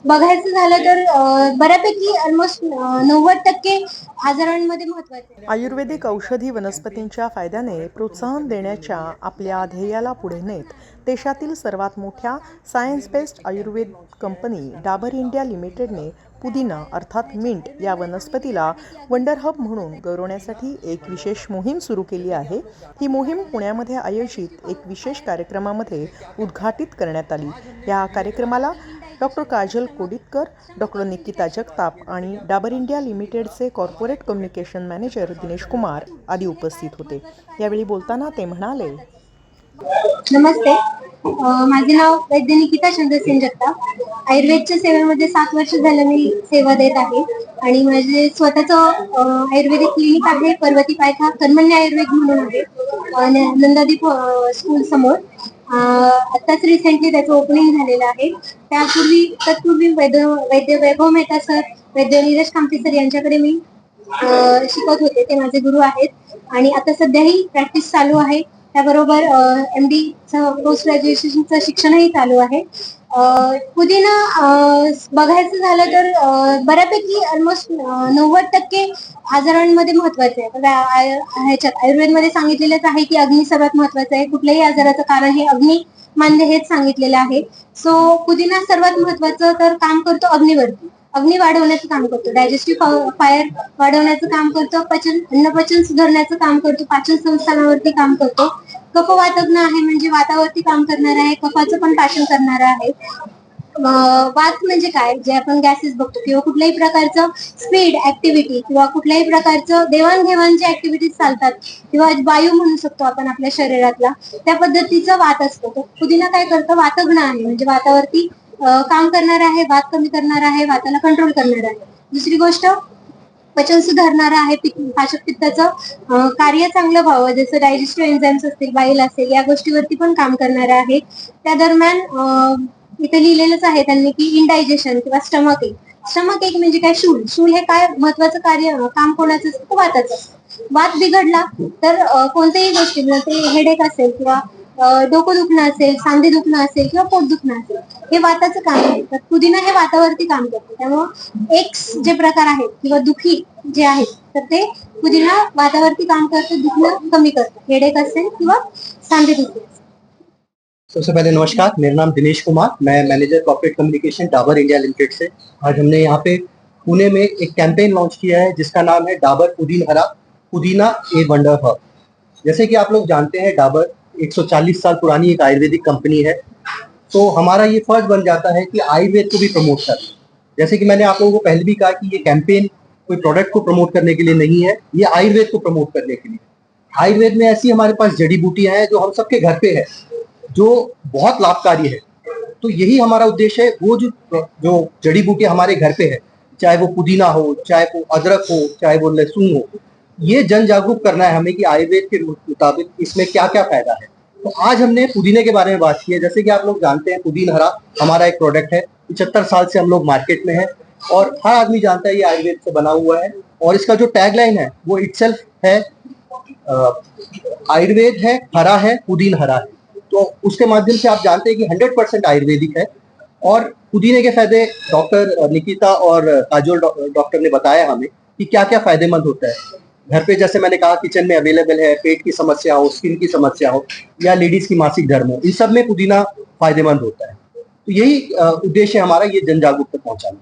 बघायचं झालं तर बऱ्यापैकी ऑलमोस्ट 90% आजारांमध्ये महत्वाचे आहे. आयुर्वेदिक औषधी वनस्पतींच्या फायद्याने प्रोत्साहन देण्याच्या आपल्या ध्येयाला पुढे नेत देशातील सर्वात मोठ्या science based Ayurveda company Dabur India लिमिटेडने पुदिना अर्थात मिंट या वनस्पतीला वंडर हब म्हणून गौरवण्यासाठी एक विशेष मोहीम सुरू केली आहे. ही मोहीम पुण्यामध्ये आयोजित एक विशेष कार्यक्रमामध्ये उद्घाटित करण्यात आली. या कार्यक्रमाला डॉक्टर काजल कोडितकर, डॉक्टर निकिता जगताप आणि डाबर इंडिया लिमिटेडचे corporate communication manager Dinesh Kumar आदी उपस्थित होते. यावेळी बोलताना ते म्हणाले, नमस्ते, माझे नाव वैद्य निकिता चंद्रसेन जगताप. आयुर्वेदच्या सेवेमध्ये 7 वर्ष झालं मी सेवा देत आहे आणि माझे स्वतःचं आयुर्वेदिक क्लिनिक आहे. पर्वती पायथा कर्मण्य आयुर्वेद म्हणून आहे, नंदादीप स्कूल समोर. आताच रिसेंटली त्याचं ओपनिंग झालेलं आहे. तत्पूर्वी वैद्य वैभव मेहता सर, वैद्य नीरज कामते सर यांच्याकडे मी शिकत होते. ते माझे गुरु आहेत आणि आता सध्याही प्रॅक्टिस चालू आहे. त्याबरोबर MD पोस्ट ग्रॅज्युएशनचं शिक्षणही चालू आहे. पुदिना बघायचं झालं तर बऱ्यापैकी ऑलमोस्ट 90% आजारांमध्ये महत्वाचे आहे. ह्याच्यात आयुर्वेदमध्ये सांगितलेलंच आहे की अग्नी सर्वात महत्वाचं आहे. कुठल्याही आजाराचं कारण हे अग्नी मान्य हेच सांगितलेलं आहे. सो पुदिना सर्वात महत्वाचं तर काम करतो अग्नीवरती. अग्नी वाढवण्याचं काम करतो, डायजेस्टिव्ह फायर वाढवण्याचं काम करतो, अन्नपचन सुधारण्याचं काम करतो, पाचन संस्थानावरती काम करतो. कफवातज्ञ आहे म्हणजे वातावरती काम करणार आहे, कफाचं पण पाचन करणार आहे. वात म्हणजे काय, जे आपण गॅसेस बघतो किंवा कुठल्याही प्रकारचं स्पीड ऍक्टिव्हिटी किंवा कुठल्याही प्रकारचं देवाणघेवाण जे ऍक्टिव्हिटीज चालतात किंवा वायू म्हणू शकतो आपण आपल्या शरीरातला, त्या पद्धतीचं वात असतं. तर पुदिना काय करतं, वातज्ञ आहे म्हणजे वातावरती काम करणार आहे, वात कमी करणार आहे, वाताला कंट्रोल करणार आहे. दुसरी गोष्ट पचन सुधारणार आहे, पाचक पित्ताचं कार्य चांगलं व्हावं, जसं डायजेस्टिव्ह एन्झाईम्स असतील, बाईल असेल, या गोष्टीवरती पण काम करणार आहे. त्या दरम्यान इथे लिहिलेलंच आहे त्यांनी की इनडायजेशन किंवा स्टमक एक म्हणजे काय, शूल हे काय महत्वाचं कार्य काम कोणाचं असतं, वाताचं. वात बिघडला तर कोणत्याही गोष्टी, ते हेडेक असेल किंवा डोकं दुखणं असेल, सांधे दुखणं असेल किंवा पोट दुखणं असेल, हे वाताचं काम आहे. तर पुदिना हे वातावरती काम करतो. त्यामुळं एक्स जे प्रकार आहेत किंवा दुखी जे आहेत तर ते पुदिना वातावरती काम करतं, दुखणं कमी करतं, हेडेक असेल किंवा सांधे दुखी. सबसे पहले नमस्कार, मेरा नाम दिनेश कुमार, मैं manager corporate communication Dabur India limited से। आज हमने यहाँ पे पुणे में एक कैंपेन लॉन्च किया है जिसका नाम है डाबर पुदीन हरा, पुदीना ए वंडर हब। जैसे कि आप लोग जानते हैं, डाबर 140 साल पुरानी एक आयुर्वेदिक कंपनी है, तो हमारा ये फर्ज बन जाता है कि आयुर्वेद को भी प्रमोट करें। जैसे कि मैंने आप लोगों को पहले भी कहा कि ये कैंपेन कोई प्रोडक्ट को प्रमोट करने के लिए नहीं है, ये आयुर्वेद को प्रमोट करने के लिए। आयुर्वेद में ऐसी हमारे पास जड़ी बूटियां हैं जो हम सबके घर पे है, जो बहुत लाभकारी है। तो यही हमारा उद्देश्य है, वो जो जड़ी बूटी हमारे घर पे है, चाहे वो पुदीना हो, चाहे वो अदरक हो, चाहे वो लहसुन हो, ये जन जागरूक करना है हमें कि आयुर्वेद के मुताबिक इसमें क्या क्या फायदा है। तो आज हमने पुदीने के बारे में बात की है। जैसे कि आप लोग जानते हैं, पुदीन हरा हमारा एक प्रोडक्ट है, 75 साल से हम लोग मार्केट में है और हर आदमी जानता है ये आयुर्वेद से बना हुआ है। और इसका जो टैगलाइन है वो इटसेल्फ है, आयुर्वेद है, हरा है, पुदीन हरा है। तो उसके माध्यम से आप जानते हैं कि 100% आयुर्वेदिक है। और पुदीने के फायदे डॉक्टर निकिता और काजोल डॉक्टर ने बताया हमें कि क्या क्या फायदेमंद होता है। घर पे जैसे मैंने कहा, किचन में अवेलेबल है, पेट की समस्या हो, स्किन की समस्या हो या लेडीज की मासिक धर्म हो, इन सब में पुदीना फायदेमंद होता है। तो यही उद्देश्य हमारा, ये जन जागरूकता पहुंचाना।